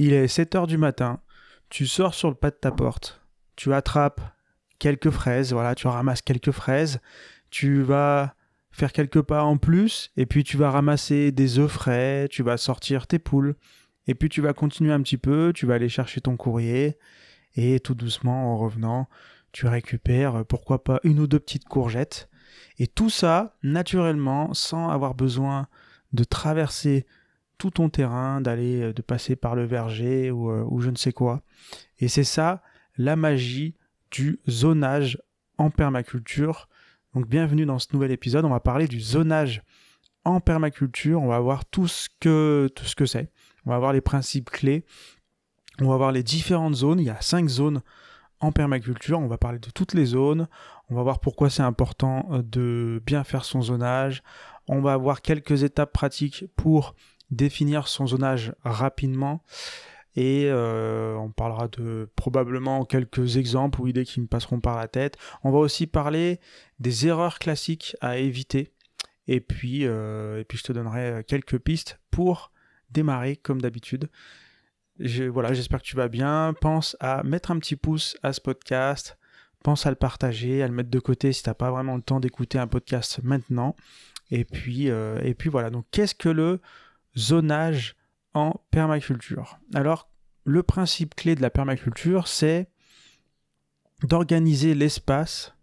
Il est 7 heures du matin, tu sors sur le pas de ta porte, tu attrapes quelques fraises, voilà, tu ramasses quelques fraises, tu vas faire quelques pas en plus, et puis tu vas ramasser des œufs frais, tu vas sortir tes poules, et puis tu vas continuer un petit peu, tu vas aller chercher ton courrier, et tout doucement, en revenant, tu récupères, pourquoi pas, une ou deux petites courgettes, et tout ça, naturellement, sans avoir besoin de traverser tout ton terrain, de passer par le verger ou je ne sais quoi. Et c'est ça, la magie du zonage en permaculture. Donc bienvenue dans ce nouvel épisode, on va parler du zonage en permaculture, on va voir tout ce que c'est, on va voir les principes clés, on va voir les différentes zones, il y a 5 zones en permaculture, on va parler de toutes les zones, on va voir pourquoi c'est important de bien faire son zonage, on va voir quelques étapes pratiques pour définir son zonage rapidement et on parlera de probablement quelques exemples ou idées qui me passeront par la tête. On va aussi parler des erreurs classiques à éviter et puis je te donnerai quelques pistes pour démarrer comme d'habitude. J'espère que tu vas bien. Pense à mettre un petit pouce à ce podcast, pense à le partager, à le mettre de côté si tu n'as pas vraiment le temps d'écouter un podcast maintenant. Et puis voilà, donc qu'est-ce que le zonage en permaculture? Alors, le principe clé de la permaculture, c'est d'organiser l'espace.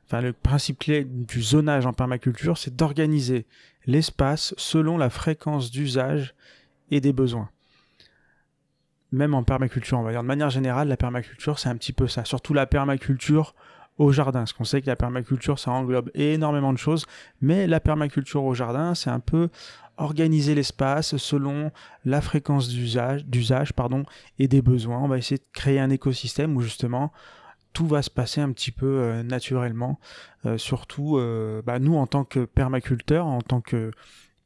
Enfin, le principe clé du zonage en permaculture, c'est d'organiser l'espace selon la fréquence d'usage et des besoins. Même en permaculture, on va dire de manière générale, la permaculture, c'est un petit peu ça. Surtout la permaculture au jardin, parce qu'on sait que la permaculture, ça englobe énormément de choses, mais la permaculture au jardin, c'est un peu organiser l'espace selon la fréquence d'usage et des besoins. On va essayer de créer un écosystème où justement tout va se passer un petit peu naturellement. Surtout, nous en tant que permaculteurs, en tant que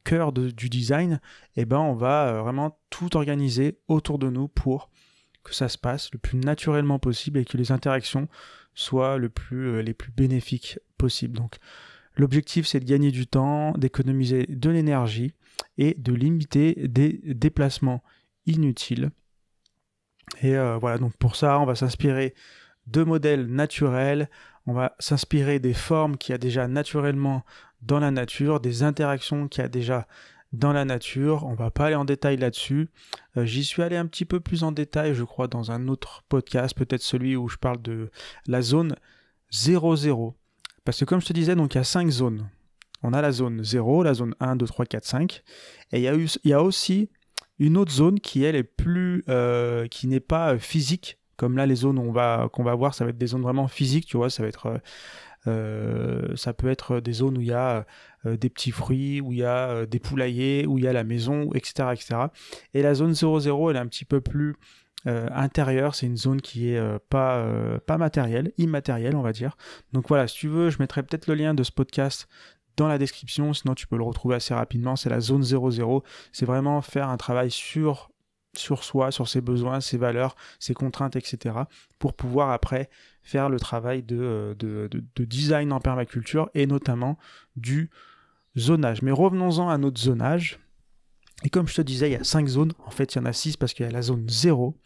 cœur du design, on va vraiment tout organiser autour de nous pour que ça se passe le plus naturellement possible et que les interactions soient les plus bénéfiques possibles. Donc, l'objectif, c'est de gagner du temps, d'économiser de l'énergie et de limiter des déplacements inutiles. Et voilà, donc pour ça, on va s'inspirer de modèles naturels, on va s'inspirer des formes qu'il y a déjà naturellement dans la nature, des interactions qu'il y a déjà dans la nature. On va pas aller en détail là-dessus. J'y suis allé un petit peu plus en détail, je crois, dans un autre podcast, peut-être celui où je parle de la zone 0-0. Parce que comme je te disais, donc il y a 5 zones. On a la zone 0, la zone 1, 2, 3, 4, 5. Et il y a aussi une autre zone qui, elle, est plus, qui n'est pas physique. Comme là, les zones qu'on va voir, ça va être des zones vraiment physiques, tu vois, ça peut être des zones où il y a des petits fruits, où il y a des poulaillers, où il y a la maison, etc., etc. Et la zone 0-0, elle est un petit peu plus intérieure, c'est une zone qui est pas matérielle, immatérielle, on va dire. Donc voilà, si tu veux, je mettrai peut-être le lien de ce podcast dans la description, sinon tu peux le retrouver assez rapidement. C'est la zone 0-0, c'est vraiment faire un travail sur soi, sur ses besoins, ses valeurs, ses contraintes, etc. pour pouvoir après faire le travail de design en permaculture et notamment du zonage. Mais revenons-en à notre zonage. Et comme je te disais, il y a 5 zones. En fait, il y en a 6 parce qu'il y a la zone 0.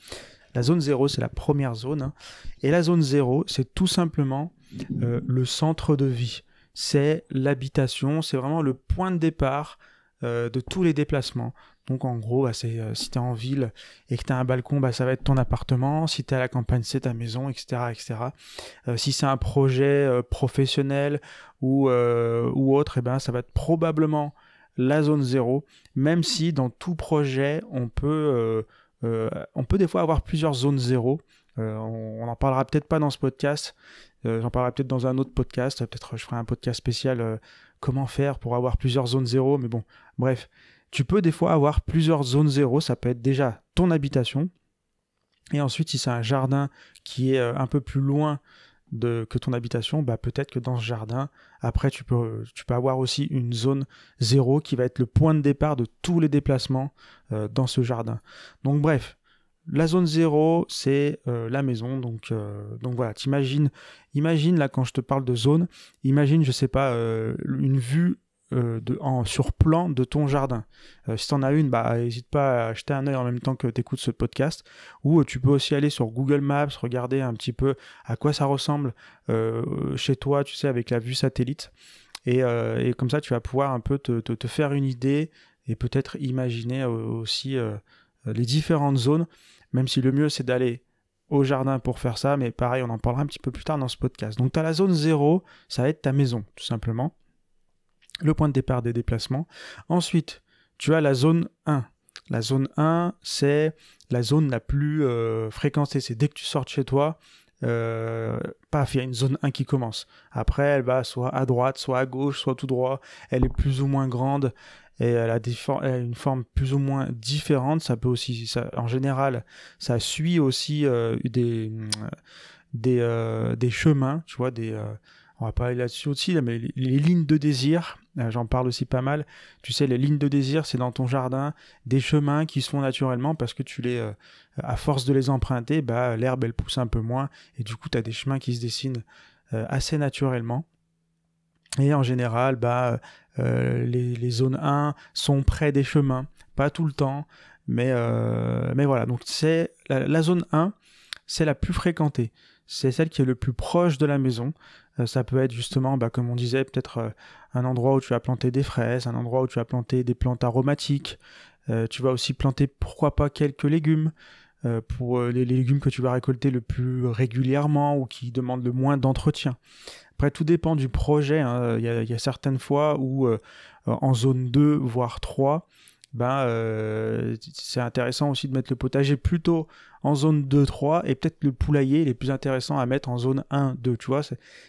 La zone 0, c'est la première zone. Et la zone 0, c'est tout simplement le centre de vie. C'est l'habitation, c'est vraiment le point de départ de tous les déplacements. Donc en gros, si tu es en ville et que tu as un balcon, ça va être ton appartement. Si tu es à la campagne, c'est ta maison, etc. etc. Si c'est un projet professionnel ou autre, ça va être probablement la zone 0. Même si dans tout projet, on peut des fois avoir plusieurs zones 0. On n'en parlera peut-être pas dans ce podcast. J'en parlerai peut-être dans un autre podcast. Peut-être je ferai un podcast spécial comment faire pour avoir plusieurs zones 0. Mais bon, bref. Tu peux des fois avoir plusieurs zones 0, ça peut être déjà ton habitation, et ensuite si c'est un jardin qui est un peu plus loin que ton habitation, peut-être que dans ce jardin, après tu peux avoir aussi une zone 0 qui va être le point de départ de tous les déplacements dans ce jardin. Donc bref, la zone 0, c'est la maison, donc voilà, imagine là quand je te parle de zone, imagine, je sais pas, une vue sur plan de ton jardin. Si tu en as une, n'hésite pas à jeter un œil en même temps que tu écoutes ce podcast, ou tu peux aussi aller sur Google Maps, regarder un petit peu à quoi ça ressemble chez toi, tu sais, avec la vue satellite, et comme ça tu vas pouvoir un peu te faire une idée, et peut-être imaginer aussi les différentes zones, même si le mieux c'est d'aller au jardin pour faire ça, mais pareil, on en parlera un petit peu plus tard dans ce podcast. Donc tu as la zone 0, ça va être ta maison, tout simplement, le point de départ des déplacements. Ensuite, tu as la zone 1. La zone 1, c'est la zone la plus fréquentée, c'est dès que tu sors de chez toi, paf, il y a une zone 1 qui commence. Après, elle va soit à droite, soit à gauche, soit tout droit, elle est plus ou moins grande, et elle a une forme plus ou moins différente. Ça peut aussi, en général, ça suit aussi des chemins, tu vois, on va parler là-dessus aussi, mais les lignes de désir, j'en parle aussi pas mal. Tu sais, les lignes de désir, c'est dans ton jardin, des chemins qui se font naturellement parce que à force de les emprunter, l'herbe, elle pousse un peu moins, et du coup, tu as des chemins qui se dessinent assez naturellement. Et en général, les zones 1 sont près des chemins, pas tout le temps, mais voilà. Donc c'est la zone 1, c'est la plus fréquentée, c'est celle qui est le plus proche de la maison. Ça peut être justement, comme on disait, peut-être un endroit où tu vas planter des fraises, un endroit où tu vas planter des plantes aromatiques. Tu vas aussi planter, pourquoi pas, quelques légumes, pour les légumes que tu vas récolter le plus régulièrement ou qui demandent le moins d'entretien. Après, tout dépend du projet, hein. Il y a certaines fois où en zone 2, voire 3, c'est intéressant aussi de mettre le potager plutôt en zone 2-3, et peut-être le poulailler il est plus intéressant à mettre en zone 1-2, tu vois,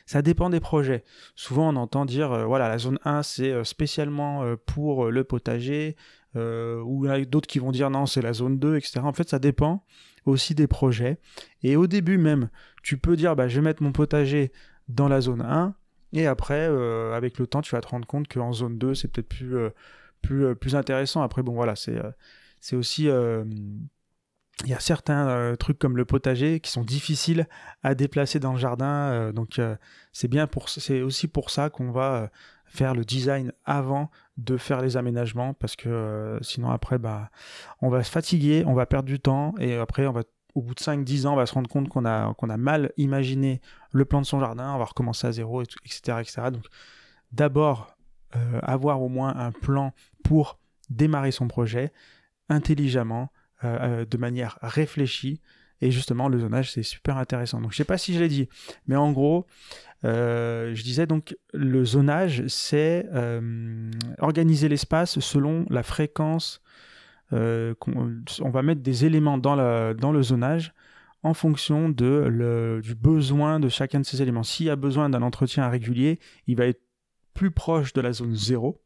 ça dépend des projets. Souvent on entend dire, voilà, la zone 1 c'est spécialement pour le potager, ou il y en a d'autres qui vont dire non, c'est la zone 2, etc. En fait, ça dépend aussi des projets, et au début même, tu peux dire, je vais mettre mon potager dans la zone 1, et après, avec le temps, tu vas te rendre compte qu'en zone 2, c'est peut-être plus intéressant. Après, bon, voilà, c'est aussi... il y a certains trucs comme le potager qui sont difficiles à déplacer dans le jardin, donc c'est aussi pour ça qu'on va faire le design avant de faire les aménagements, parce que sinon après, on va se fatiguer, on va perdre du temps, et après, au bout de 5-10 ans, on va se rendre compte qu'on a mal imaginé le plan de son jardin, on va recommencer à zéro, etc., etc. Donc, d'abord, avoir au moins un plan pour démarrer son projet intelligemment, de manière réfléchie, et justement, le zonage, c'est super intéressant. Donc, je ne sais pas si je l'ai dit, mais en gros, je disais donc, le zonage, c'est organiser l'espace selon la fréquence. On va mettre des éléments dans le zonage en fonction du besoin de chacun de ces éléments. S'il y a besoin d'un entretien régulier, il va être plus proche de la zone 0.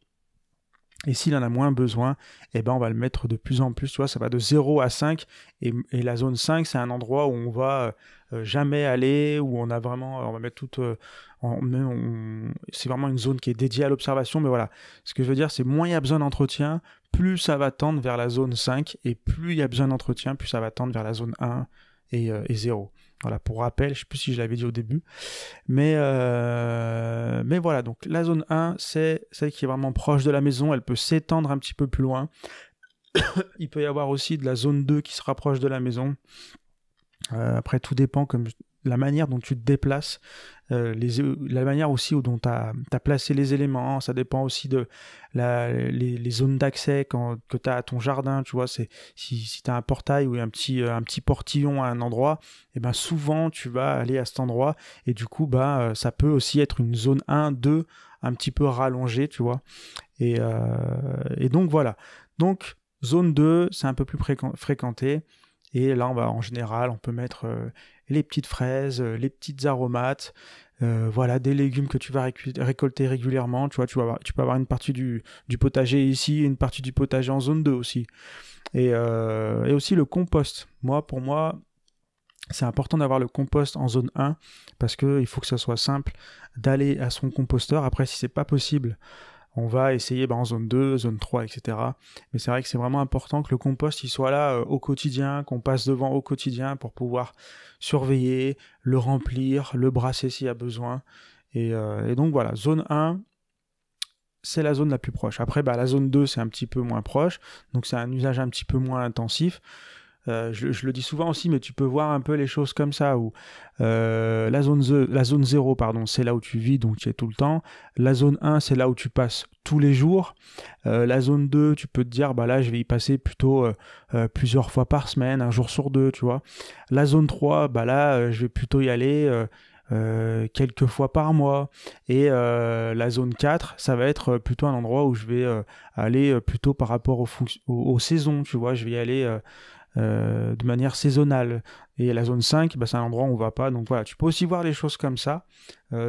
Et s'il en a moins besoin, on va le mettre de plus en plus. Tu vois, ça va de 0 à 5. Et la zone 5, c'est un endroit où on va jamais aller, où on va mettre tout... c'est vraiment une zone qui est dédiée à l'observation. Mais voilà, ce que je veux dire, c'est moins il y a besoin d'entretien, plus ça va tendre vers la zone 5. Et plus il y a besoin d'entretien, plus ça va tendre vers la zone 1 et 0. Voilà, pour rappel, je ne sais plus si je l'avais dit au début. Mais voilà, donc la zone 1, c'est celle qui est vraiment proche de la maison. Elle peut s'étendre un petit peu plus loin. Il peut y avoir aussi de la zone 2 qui se rapproche de la maison. Après, tout dépend comme la manière dont tu te déplaces, la manière aussi dont tu as placé les éléments. Ça dépend aussi de les zones d'accès que tu as à ton jardin. Tu vois, si tu as un portail ou un petit portillon à un endroit, souvent tu vas aller à cet endroit, et du coup ça peut aussi être une zone 1, 2 un petit peu rallongée, tu vois. Et donc voilà. Donc zone 2, c'est un peu plus fréquenté. Et là, en général, on peut mettre les petites fraises, les petites aromates, voilà, des légumes que tu vas récolter régulièrement. Tu vois, tu peux avoir une partie du potager ici, une partie du potager en zone 2 aussi. Et aussi le compost. Pour moi, c'est important d'avoir le compost en zone 1, parce qu'il faut que ça soit simple d'aller à son composteur. Après, si c'est pas possible, on va essayer en zone 2, zone 3, etc. Mais c'est vrai que c'est vraiment important que le compost il soit là au quotidien, qu'on passe devant au quotidien pour pouvoir surveiller, le remplir, le brasser s'il y a besoin. Et donc voilà, zone 1, c'est la zone la plus proche. Après, la zone 2, c'est un petit peu moins proche, donc c'est un usage un petit peu moins intensif. Je le dis souvent aussi, mais tu peux voir un peu les choses comme ça, où la zone 0, pardon, c'est là où tu vis, donc tu es tout le temps. La zone 1, c'est là où tu passes tous les jours. La zone 2, tu peux te dire, là, je vais y passer plutôt plusieurs fois par semaine, un jour sur deux, tu vois. La zone 3, là, je vais plutôt y aller quelques fois par mois. Et la zone 4, ça va être plutôt un endroit où je vais aller plutôt par rapport aux saisons, tu vois. Je vais y aller de manière saisonnale. Et la zone 5, c'est un endroit où on va pas. Donc voilà, tu peux aussi voir les choses comme ça,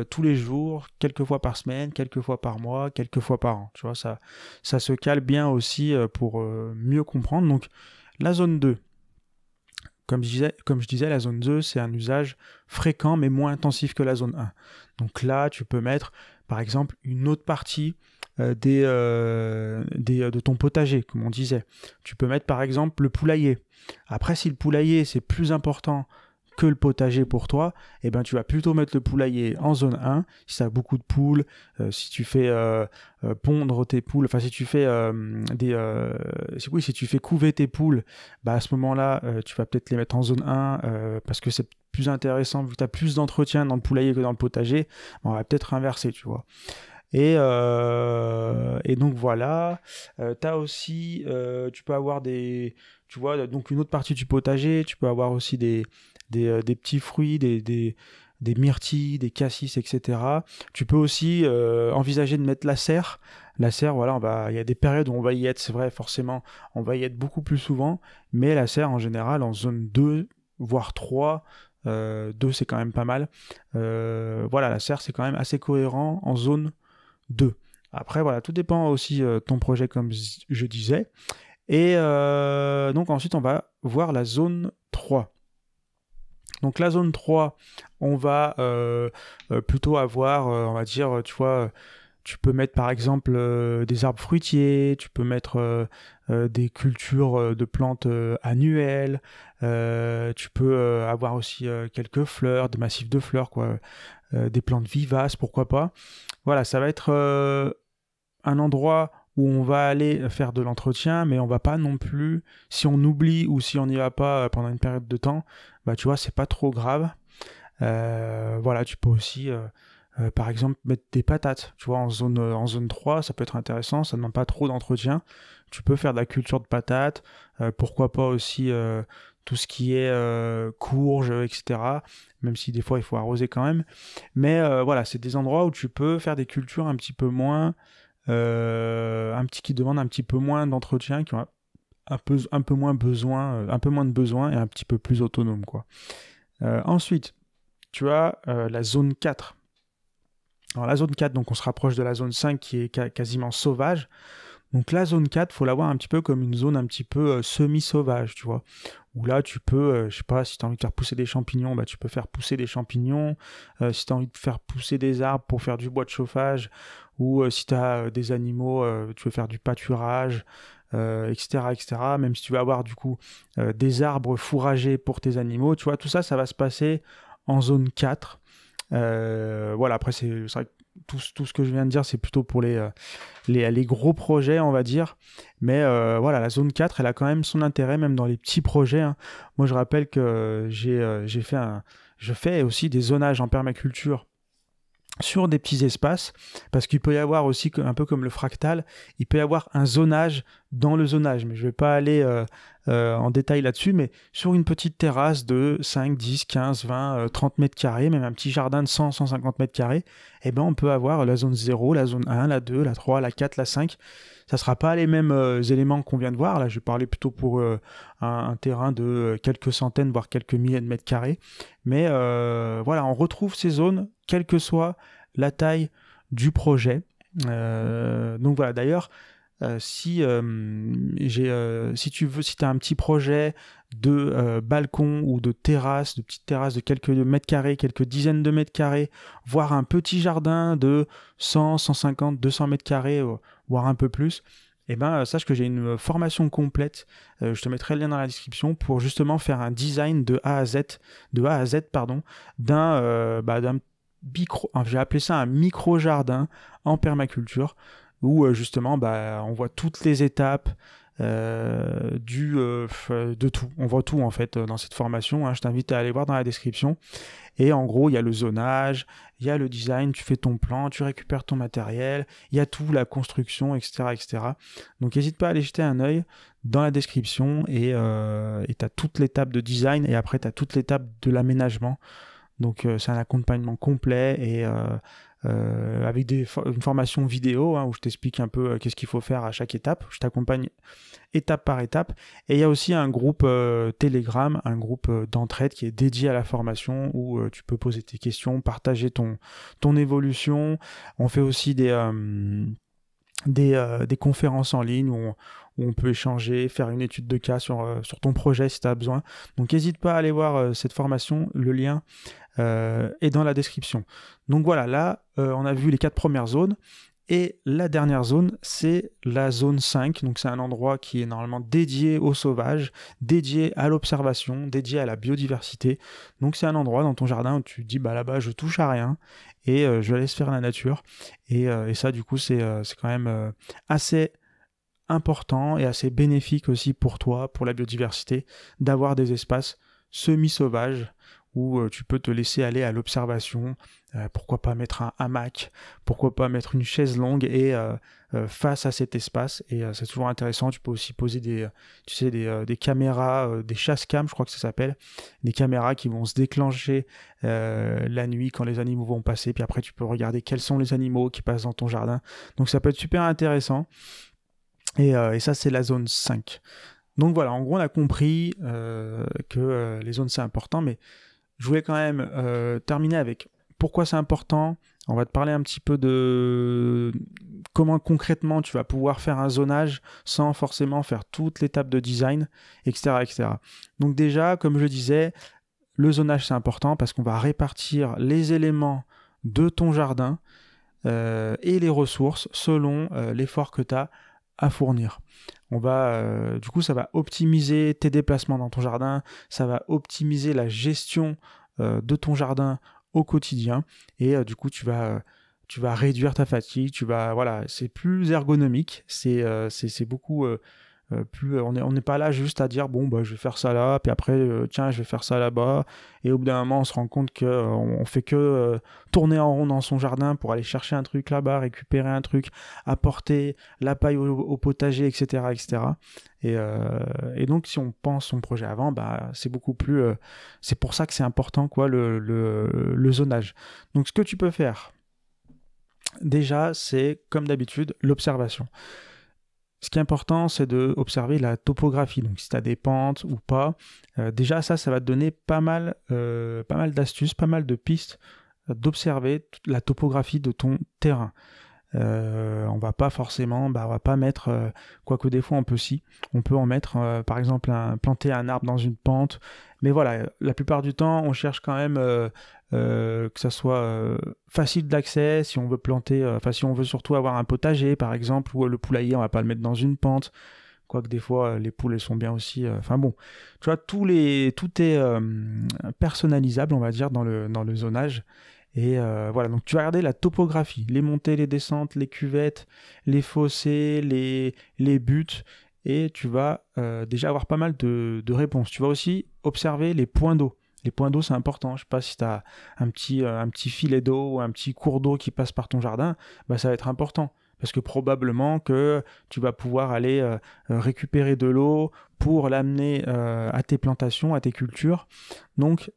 tous les jours, quelques fois par semaine, quelques fois par mois, quelques fois par an. Tu vois, ça se cale bien aussi pour mieux comprendre. Donc la zone 2, comme je disais, la zone 2, c'est un usage fréquent mais moins intensif que la zone 1. Donc là, tu peux mettre, par exemple, une autre partie de ton potager, comme on disait. Tu peux mettre, par exemple, le poulailler. Après, si le poulailler, c'est plus important que le potager pour toi, tu vas plutôt mettre le poulailler en zone 1, si tu as beaucoup de poules, si tu fais pondre tes poules, enfin si tu fais si tu fais couver tes poules, à ce moment-là, tu vas peut-être les mettre en zone 1, parce que c'est plus intéressant, vu que tu as plus d'entretien dans le poulailler que dans le potager, on va peut-être inverser, tu vois. Et donc voilà, tu as aussi, tu peux avoir tu vois, donc une autre partie du potager, tu peux avoir aussi des petits fruits, des myrtilles, des cassis, etc. Tu peux aussi envisager de mettre la serre. La serre, voilà, il y a des périodes où on va y être, c'est vrai, forcément, on va y être beaucoup plus souvent, mais la serre, en général, en zone 2, voire 3, 2, c'est quand même pas mal. Voilà, la serre, c'est quand même assez cohérent en zone 2. Après, voilà, tout dépend aussi de ton projet, comme je disais. Et donc ensuite, on va voir la zone 3. Donc la zone 3, on va plutôt avoir, on va dire, tu vois, tu peux mettre par exemple des arbres fruitiers, tu peux mettre des cultures de plantes annuelles, tu peux avoir aussi quelques fleurs, des massifs de fleurs, quoi, des plantes vivaces, pourquoi pas. Voilà, ça va être un endroit où on va aller faire de l'entretien, mais on va pas non plus, si on oublie ou si on n'y va pas pendant une période de temps, tu vois, c'est pas trop grave. Voilà, tu peux aussi, par exemple, mettre des patates, tu vois, en zone 3, ça peut être intéressant, ça ne demande pas trop d'entretien. Tu peux faire de la culture de patates, pourquoi pas aussi tout ce qui est courges, etc. Même si des fois il faut arroser quand même. Mais voilà, c'est des endroits où tu peux faire des cultures un petit peu moins, qui demandent un petit peu moins d'entretien, qui ont un peu moins de besoin et un petit peu plus autonome, quoi. Ensuite, tu as la zone 4. Alors la zone 4, donc on se rapproche de la zone 5 qui est quasiment sauvage. Donc la zone 4, faut la voir un petit peu comme une zone un petit peu semi-sauvage, tu vois. Où là, tu peux, je sais pas, si tu as envie de faire pousser des champignons, tu peux faire pousser des champignons. Si tu as envie de faire pousser des arbres pour faire du bois de chauffage, ou si tu as des animaux, tu veux faire du pâturage, etc., etc. Même si tu veux avoir du coup des arbres fourragés pour tes animaux, tu vois, tout ça, ça va se passer en zone 4. Voilà, après, c'est vrai que tout ce que je viens de dire, c'est plutôt pour les gros projets, on va dire. Mais voilà, la zone 4, elle a quand même son intérêt, même dans les petits projets, hein. Moi, je rappelle que je fais aussi des zonages en permaculture sur des petits espaces, parce qu'il peut y avoir aussi, un peu comme le fractal, il peut y avoir un zonage dans le zonage, mais je ne vais pas aller en détail là-dessus, mais sur une petite terrasse de 5, 10, 15, 20, 30 mètres carrés, même un petit jardin de 100, 150 mètres carrés, on peut avoir la zone 0, la zone 1, la 2, la 3, la 4, la 5. Ça ne sera pas les mêmes éléments qu'on vient de voir. Là, je vais parler plutôt pour un terrain de quelques centaines, voire quelques milliers de mètres carrés. Mais voilà, on retrouve ces zones, quelle que soit la taille du projet. Donc voilà, d'ailleurs, si tu as un petit projet de balcon ou de terrasse, de petite terrasse de quelques mètres carrés, quelques dizaines de mètres carrés, voire un petit jardin de 100, 150, 200 mètres carrés, voire un peu plus, sache que j'ai une formation complète, je te mettrai le lien dans la description, pour justement faire un design de A à Z, d'un micro, j'ai appelé ça un micro-jardin en permaculture. où justement on voit toutes les étapes de tout. On voit tout en fait dans cette formation, hein. Je t'invite à aller voir dans la description. Et en gros, il y a le zonage, il y a le design, tu fais ton plan, tu récupères ton matériel, il y a tout, la construction, etc. etc. Donc n'hésite pas à aller jeter un œil dans la description et tu as toute l'étape de design et après tu as toute l'étape de l'aménagement. Donc c'est un accompagnement complet et avec une formation vidéo, hein, où je t'explique un peu qu'est-ce qu'il faut faire à chaque étape. Je t'accompagne étape par étape. Et il y a aussi un groupe Telegram, un groupe d'entraide qui est dédié à la formation où tu peux poser tes questions, partager ton évolution. On fait aussi des conférences en ligne où on peut échanger, faire une étude de cas sur ton projet si tu as besoin. Donc n'hésite pas à aller voir cette formation, le lien est dans la description. Donc voilà, là on a vu les 4 premières zones et la dernière zone c'est la zone 5, donc c'est un endroit qui est normalement dédié au sauvage, dédié à l'observation, dédié à la biodiversité. Donc c'est un endroit dans ton jardin où tu te dis là-bas je touche à rien et je laisse faire la nature et ça du coup c'est quand même assez important et assez bénéfique aussi pour toi, pour la biodiversité, d'avoir des espaces semi-sauvages où tu peux te laisser aller à l'observation. Pourquoi pas mettre un hamac, pourquoi pas mettre une chaise longue et face à cet espace. Et c'est toujours intéressant. Tu peux aussi poser des caméras, des chasse-cam, je crois que ça s'appelle, des caméras qui vont se déclencher la nuit quand les animaux vont passer. Puis après, tu peux regarder quels sont les animaux qui passent dans ton jardin. Donc ça peut être super intéressant. Et ça, c'est la zone 5. Donc voilà, en gros, on a compris que les zones, c'est important, mais je voulais quand même terminer avec pourquoi c'est important. On va te parler un petit peu de comment concrètement tu vas pouvoir faire un zonage sans forcément faire toute l'étape de design, etc., etc. Donc déjà, comme je disais, le zonage, c'est important parce qu'on va répartir les éléments de ton jardin et les ressources selon l'effort que tu as à fournir. Du coup, ça va optimiser tes déplacements dans ton jardin, ça va optimiser la gestion de ton jardin au quotidien, et du coup, tu vas réduire ta fatigue, c'est plus ergonomique, c'est beaucoup plus, on n'est pas là juste à dire je vais faire ça là, puis après tiens je vais faire ça là-bas, et au bout d'un moment on se rend compte que on fait que tourner en rond dans son jardin pour aller chercher un truc là-bas, récupérer un truc, apporter la paille au potager, etc., etc. Et donc si on pense son projet avant, c'est beaucoup plus c'est pour ça que c'est important le zonage. Donc ce que tu peux faire déjà, c'est comme d'habitude l'observation. Ce qui est important, c'est d'observer la topographie. Donc, si tu as des pentes ou pas, déjà, ça va te donner pas mal d'astuces, pas mal de pistes d'observer la topographie de ton terrain. On va pas forcément, on va pas mettre, quoique des fois on peut en mettre, par exemple, planter un arbre dans une pente. Mais voilà, la plupart du temps, on cherche quand même que ça soit facile d'accès. Si on veut planter, si on veut surtout avoir un potager, par exemple, ou le poulailler, on va pas le mettre dans une pente. Quoique des fois, les poules, elles sont bien aussi. Tu vois, tout est personnalisable, on va dire, dans le zonage. Et voilà, donc tu vas regarder la topographie, les montées, les descentes, les cuvettes, les fossés, les buttes, et tu vas déjà avoir pas mal de réponses. Tu vas aussi observer les points d'eau. Les points d'eau, c'est important. Je sais pas si tu as un petit filet d'eau ou un petit cours d'eau qui passe par ton jardin, ça va être important. Parce que probablement que tu vas pouvoir aller récupérer de l'eau pour l'amener à tes plantations, à tes cultures. Donc,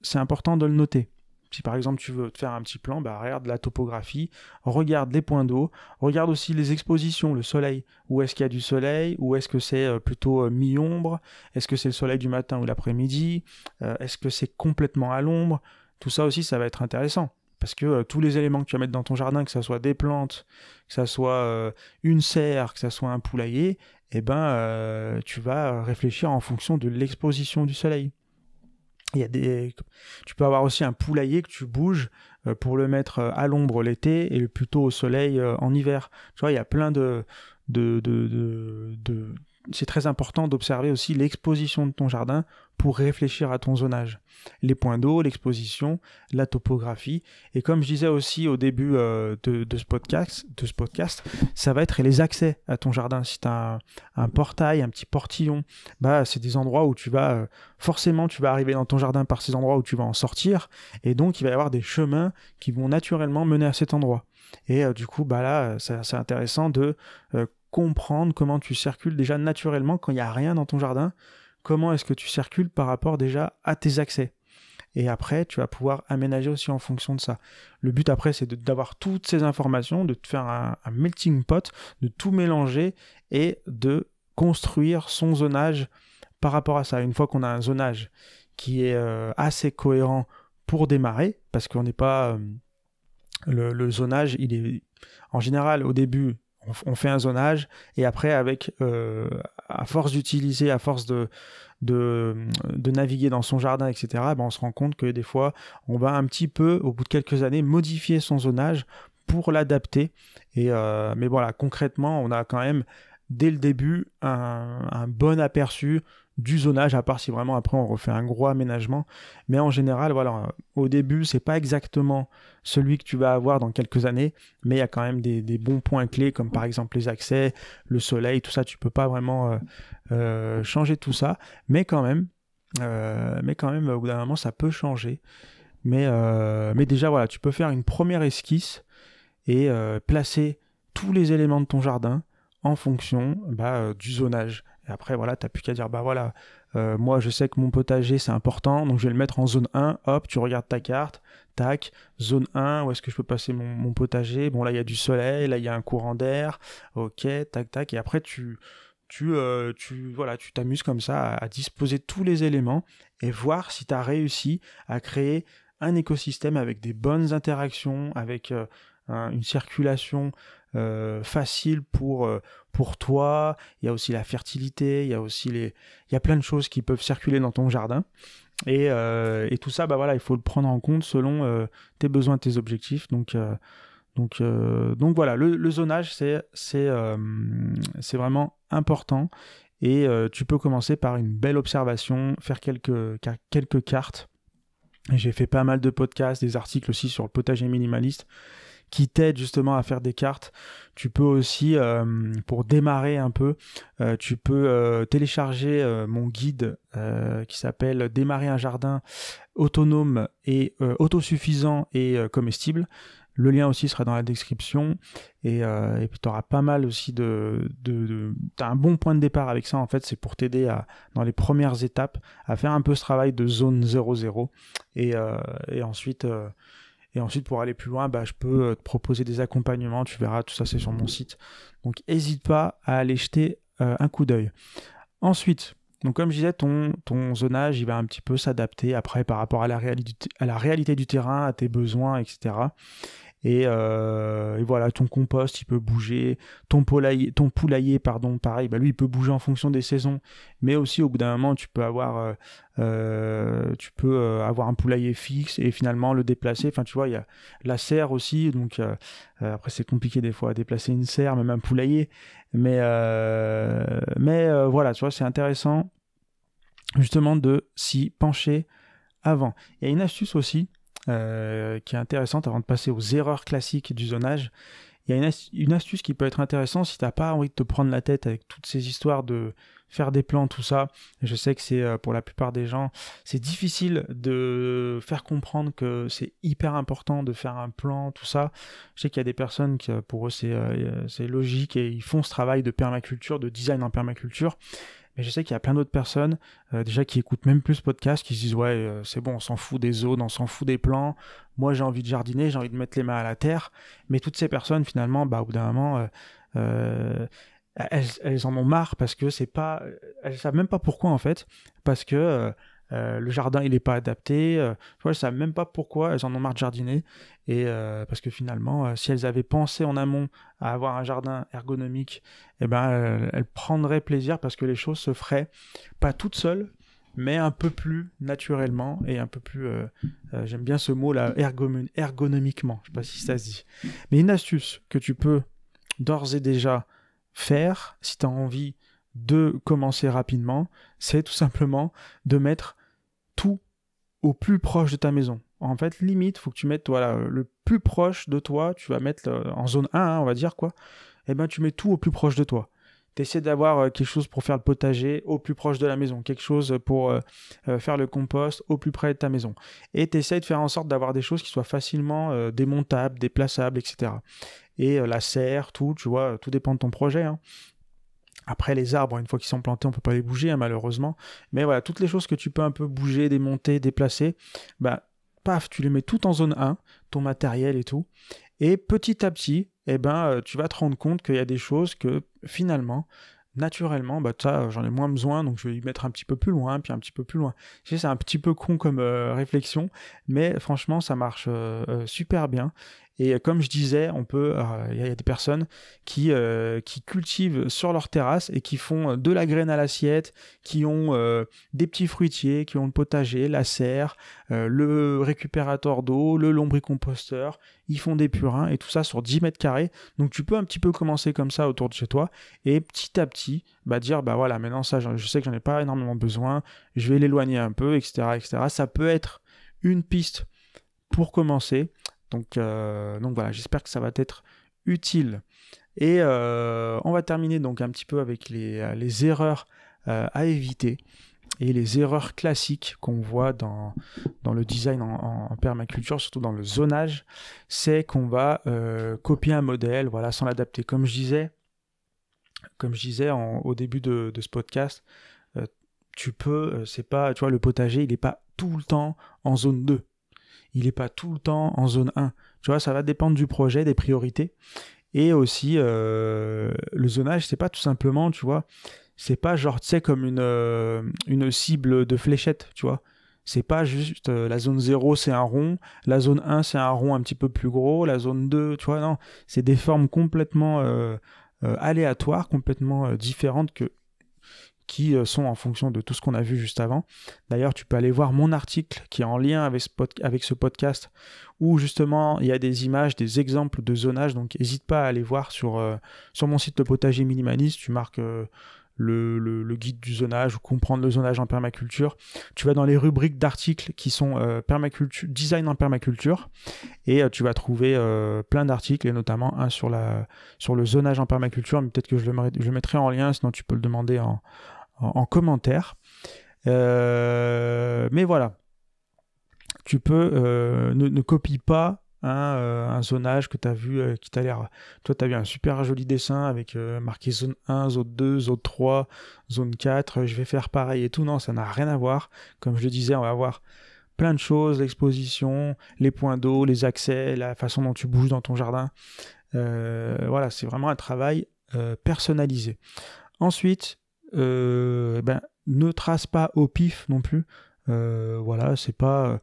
c'est important de le noter. Si par exemple tu veux te faire un petit plan, regarde la topographie, regarde les points d'eau, regarde aussi les expositions, le soleil. Où est-ce qu'il y a du soleil? Ou est-ce que c'est plutôt mi-ombre? Est-ce que c'est le soleil du matin ou l'après-midi? Est-ce que c'est complètement à l'ombre? Tout ça aussi, ça va être intéressant. Parce que tous les éléments que tu vas mettre dans ton jardin, que ce soit des plantes, que ce soit une serre, que ce soit un poulailler, tu vas réfléchir en fonction de l'exposition du soleil. Tu peux avoir aussi un poulailler que tu bouges pour le mettre à l'ombre l'été et plutôt au soleil en hiver. Tu vois, il y a plein c'est très important d'observer aussi l'exposition de ton jardin pour réfléchir à ton zonage. Les points d'eau, l'exposition, la topographie. Et comme je disais aussi au début de ce podcast, ça va être les accès à ton jardin. Si tu as un portail, un petit portillon, c'est des endroits où forcément tu vas arriver dans ton jardin par ces endroits où tu vas en sortir. Et donc il va y avoir des chemins qui vont naturellement mener à cet endroit. Et du coup, là, c'est intéressant de comprendre comment tu circules déjà naturellement quand il n'y a rien dans ton jardin. Comment est-ce que tu circules par rapport déjà à tes accès? Et après, tu vas pouvoir aménager aussi en fonction de ça. Le but après, c'est d'avoir toutes ces informations, de te faire un melting pot, de tout mélanger et de construire son zonage par rapport à ça. Une fois qu'on a un zonage qui est assez cohérent pour démarrer, parce qu'on n'est pas... le zonage, il est en général au début, on fait un zonage et après à force d'utiliser, à force de naviguer dans son jardin, etc., on se rend compte que des fois, on va un petit peu, au bout de quelques années, modifier son zonage pour l'adapter. Mais voilà, concrètement, on a quand même, dès le début, un bon aperçu du zonage, à part si vraiment après on refait un gros aménagement. Mais en général, voilà, au début, c'est pas exactement celui que tu vas avoir dans quelques années, mais il y a quand même des bons points clés, comme par exemple les accès, le soleil, tout ça, tu peux pas vraiment changer tout ça, mais quand même, au bout d'un moment, ça peut changer. Mais déjà, voilà, tu peux faire une première esquisse et placer tous les éléments de ton jardin en fonction du zonage. Et après, voilà, tu n'as plus qu'à dire, moi je sais que mon potager c'est important, donc je vais le mettre en zone 1, hop, tu regardes ta carte, tac, zone 1, où est-ce que je peux passer mon potager? Bon, là il y a du soleil, là il y a un courant d'air, ok, tac, tac, et après tu t'amuses comme ça à disposer tous les éléments et voir si tu as réussi à créer un écosystème avec des bonnes interactions, avec une circulation facile pour toi. Il y a aussi la fertilité, il y a plein de choses qui peuvent circuler dans ton jardin. Et tout ça, il faut le prendre en compte selon tes besoins, tes objectifs. Donc voilà, le zonage, c'est vraiment important. Et tu peux commencer par une belle observation, faire quelques cartes. Et j'ai fait pas mal de podcasts, des articles aussi sur le potager minimaliste qui t'aident justement à faire des cartes. Tu peux aussi, pour démarrer un peu, tu peux télécharger mon guide qui s'appelle « Démarrer un jardin autonome et autosuffisant et comestible ». Le lien aussi sera dans la description. Et puis tu auras pas mal aussi t'as un bon point de départ avec ça, en fait. C'est pour t'aider dans les premières étapes à faire un peu ce travail de zone 0-0. Et ensuite, pour aller plus loin, je peux te proposer des accompagnements. Tu verras, tout ça, c'est sur mon site. Donc, n'hésite pas à aller jeter un coup d'œil. Ensuite, donc comme je disais, ton zonage, il va un petit peu s'adapter après par rapport à la réalité du terrain, à tes besoins, etc. Et voilà, ton compost, il peut bouger. Ton poulailler, pareil, lui, il peut bouger en fonction des saisons. Mais aussi, au bout d'un moment, tu peux avoir un poulailler fixe et finalement le déplacer. Enfin, tu vois, il y a la serre aussi. Donc, après, c'est compliqué des fois à déplacer une serre, même un poulailler. Mais voilà, tu vois, c'est intéressant justement de s'y pencher avant. Il y a une astuce aussi qui est intéressante avant de passer aux erreurs classiques du zonage. Il y a une astuce qui peut être intéressante si tu n'as pas envie de te prendre la tête avec toutes ces histoires de faire des plans, tout ça. Je sais que c'est pour la plupart des gens, c'est difficile de faire comprendre que c'est hyper important de faire un plan, tout ça. Je sais qu'il y a des personnes qui, pour eux, c'est logique et ils font ce travail de permaculture, de design en permaculture. Mais je sais qu'il y a plein d'autres personnes déjà qui écoutent même plus ce podcast, qui se disent c'est bon, on s'en fout des zones, on s'en fout des plans. Moi j'ai envie de jardiner, j'ai envie de mettre les mains à la terre. Mais toutes ces personnes finalement, au bout d'un moment, elles en ont marre parce que elles savent même pas pourquoi en fait, parce que le jardin il est pas adapté. Elles savent même pas pourquoi elles en ont marre de jardiner. Et parce que finalement, si elles avaient pensé en amont à avoir un jardin ergonomique, elles prendraient plaisir parce que les choses se feraient pas toutes seules, mais un peu plus naturellement et un peu plus, j'aime bien ce mot là, ergonomiquement, je sais pas si ça se dit. Mais une astuce que tu peux d'ores et déjà faire, si tu as envie de commencer rapidement, c'est tout simplement de mettre tout au plus proche de ta maison. En fait, limite, il faut que tu mettes le plus proche de toi, tu vas mettre en zone 1, on va dire quoi, et ben tu mets tout au plus proche de toi. Tu essaies d'avoir quelque chose pour faire le potager au plus proche de la maison, quelque chose pour faire le compost au plus près de ta maison. Et tu essaies de faire en sorte d'avoir des choses qui soient facilement démontables, déplaçables, etc. Et la serre, tout, tu vois, tout dépend de ton projet, hein. Après, les arbres, une fois qu'ils sont plantés, on ne peut pas les bouger, hein, malheureusement. Mais voilà, toutes les choses que tu peux un peu bouger, démonter, déplacer, bah, paf, tu les mets tout en zone 1, ton matériel et tout. Et petit à petit, tu vas te rendre compte qu'il y a des choses que, finalement, naturellement, ça, j'en ai moins besoin, donc je vais y mettre un petit peu plus loin, puis un petit peu plus loin. Je sais, c'est un petit peu con comme réflexion, mais franchement, ça marche super bien. Et comme je disais, il y a des personnes qui cultivent sur leur terrasse et qui font de la graine à l'assiette, qui ont des petits fruitiers, qui ont le potager, la serre, le récupérateur d'eau, le lombricomposteur. Ils font des purins et tout ça sur 10 mètres carrés. Donc tu peux un petit peu commencer comme ça autour de chez toi et petit à petit dire voilà, maintenant ça, je sais que j'en ai pas énormément besoin, je vais l'éloigner un peu, etc., etc. Ça peut être une piste pour commencer. Donc voilà, j'espère que ça va être utile. Et on va terminer donc un petit peu avec les erreurs à éviter et les erreurs classiques qu'on voit dans le design en permaculture, surtout dans le zonage, c'est qu'on va copier un modèle, voilà, sans l'adapter. Comme je disais au début de ce podcast, tu vois, le potager, il n'est pas tout le temps en zone 2. Il n'est pas tout le temps en zone 1. Tu vois, ça va dépendre du projet, des priorités. Et aussi, le zonage, c'est pas tout simplement, tu vois, c'est pas genre, tu sais, comme une cible de fléchette, tu vois. C'est pas juste la zone 0, c'est un rond, la zone 1, c'est un rond un petit peu plus gros, la zone 2, tu vois, non. C'est des formes complètement aléatoires, complètement différentes qui sont en fonction de tout ce qu'on a vu juste avant. D'ailleurs, tu peux aller voir mon article qui est en lien avec ce podcast, où justement il y a des images, des exemples de zonage, donc n'hésite pas à aller voir sur mon site Le Potager Minimaliste, tu marques le guide du zonage ou comprendre le zonage en permaculture. Tu vas dans les rubriques d'articles qui sont design en permaculture, et tu vas trouver plein d'articles, et notamment un sur le zonage en permaculture, mais peut-être que je le mettrai en lien, sinon tu peux le demander en commentaire. Mais voilà, tu peux ne copie pas un zonage que tu as vu qui t'a l'air. Toi, tu as vu un super joli dessin avec marqué zone 1, zone 2, zone 3, zone 4. Je vais faire pareil et tout. Non, ça n'a rien à voir. Comme je le disais, on va voir plein de choses, l'exposition, les points d'eau, les accès, la façon dont tu bouges dans ton jardin. Voilà, c'est vraiment un travail personnalisé. Ensuite, ne trace pas au pif non plus. Voilà, c'est pas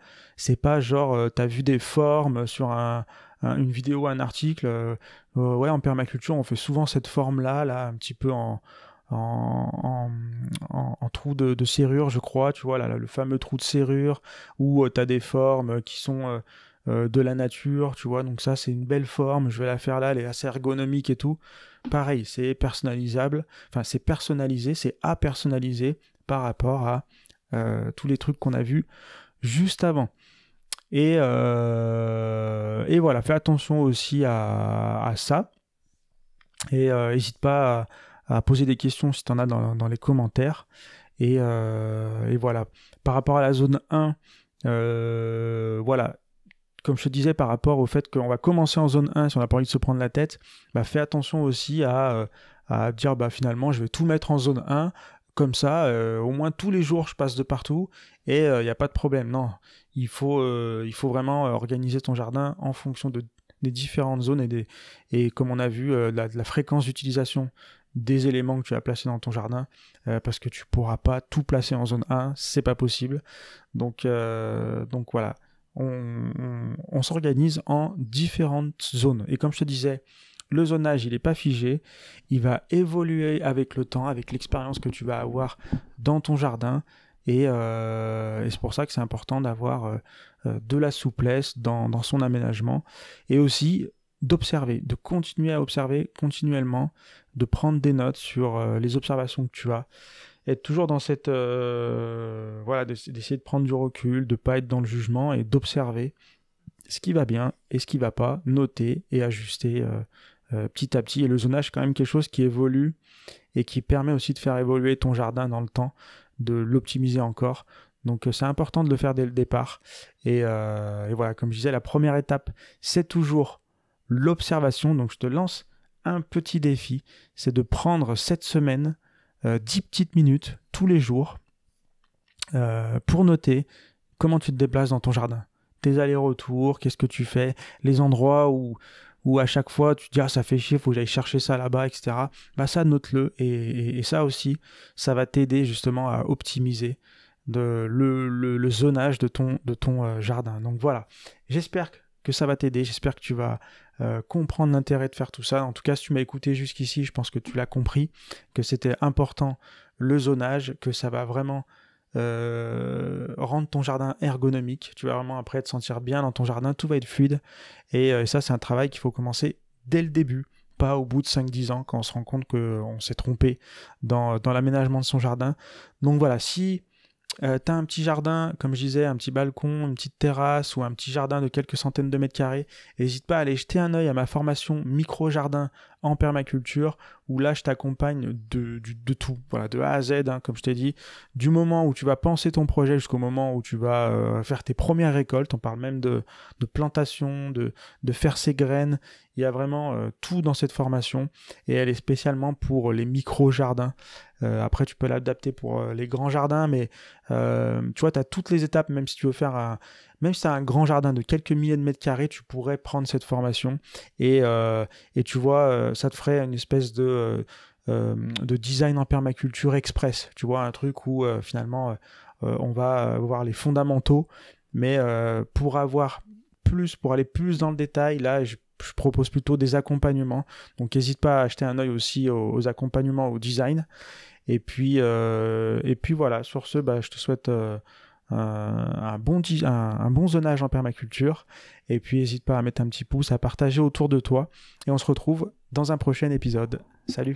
genre t'as vu des formes sur une vidéo, un article. Ouais, en permaculture, on fait souvent cette forme-là, un petit peu en trou de serrure, je crois, tu vois, là, le fameux trou de serrure où tu as des formes qui sont de la nature, tu vois, donc ça c'est une belle forme, je vais la faire là, elle est assez ergonomique et tout. Pareil, c'est personnalisable, enfin c'est personnalisé, c'est à personnaliser par rapport à tous les trucs qu'on a vus juste avant. Et voilà, fais attention aussi à ça. Et n'hésite pas à poser des questions si tu en as dans les commentaires. Et voilà. Par rapport à la zone 1, voilà. Comme je te disais, par rapport au fait qu'on va commencer en zone 1, si on n'a pas envie de se prendre la tête, fais attention aussi à dire finalement je vais tout mettre en zone 1. Comme ça, au moins tous les jours, je passe de partout et il n'y a pas de problème. Non, il faut vraiment organiser ton jardin en fonction des différentes zones et comme on a vu, de la fréquence d'utilisation des éléments que tu as placés dans ton jardin, parce que tu ne pourras pas tout placer en zone 1, c'est pas possible. Donc voilà, on s'organise en différentes zones. Et comme je te disais, le zonage, il n'est pas figé, il va évoluer avec le temps, avec l'expérience que tu vas avoir dans ton jardin, et c'est pour ça que c'est important d'avoir de la souplesse dans son aménagement. Et aussi, d'observer, de continuer à observer continuellement, de prendre des notes sur les observations que tu as, être toujours dans cette d'essayer de prendre du recul, de pas être dans le jugement et d'observer ce qui va bien et ce qui va pas, noter et ajuster petit à petit. Et le zonage, c'est quand même quelque chose qui évolue et qui permet aussi de faire évoluer ton jardin dans le temps, de l'optimiser encore. Donc c'est important de le faire dès le départ. Et voilà, comme je disais, la première étape, c'est toujours l'observation. Donc je te lance un petit défi, c'est de prendre cette semaine 10 petites minutes tous les jours pour noter comment tu te déplaces dans ton jardin. Tes allers-retours, qu'est-ce que tu fais, les endroits où à chaque fois tu te dis ça fait chier, faut que j'aille chercher ça là-bas, etc. Bah ça, note-le et ça aussi, ça va t'aider justement à optimiser le zonage de ton jardin. Donc voilà, j'espère que ça va t'aider, j'espère que tu vas comprendre l'intérêt de faire tout ça. En tout cas, si tu m'as écouté jusqu'ici, je pense que tu l'as compris, que c'était important le zonage, que ça va vraiment rendre ton jardin ergonomique. Tu vas vraiment après te sentir bien dans ton jardin, tout va être fluide. Et ça, c'est un travail qu'il faut commencer dès le début, pas au bout de 5-10 ans, quand on se rend compte qu'on s'est trompé dans l'aménagement de son jardin. Donc voilà, si tu as un petit jardin, comme je disais, un petit balcon, une petite terrasse ou un petit jardin de quelques centaines de mètres carrés, n'hésite pas à aller jeter un œil à ma formation micro-jardin en permaculture, où là je t'accompagne de tout, voilà, de A à Z, hein, comme je t'ai dit, du moment où tu vas penser ton projet jusqu'au moment où tu vas faire tes premières récoltes. On parle même de plantation, de faire ses graines. Il y a vraiment tout dans cette formation et elle est spécialement pour les micro-jardins. Après, tu peux l'adapter pour les grands jardins, mais tu vois, tu as toutes les étapes. Même si tu veux faire même si tu as un grand jardin de quelques milliers de mètres carrés, tu pourrais prendre cette formation et tu vois, ça te ferait une espèce de design en permaculture express. Tu vois, un truc où finalement on va voir les fondamentaux, mais pour aller plus dans le détail, là, je propose plutôt des accompagnements. Donc n'hésite pas à acheter un œil aussi aux accompagnements, au design. Et puis voilà, sur ce, je te souhaite un bon zonage en permaculture. Et puis n'hésite pas à mettre un petit pouce, à partager autour de toi. Et on se retrouve dans un prochain épisode. Salut!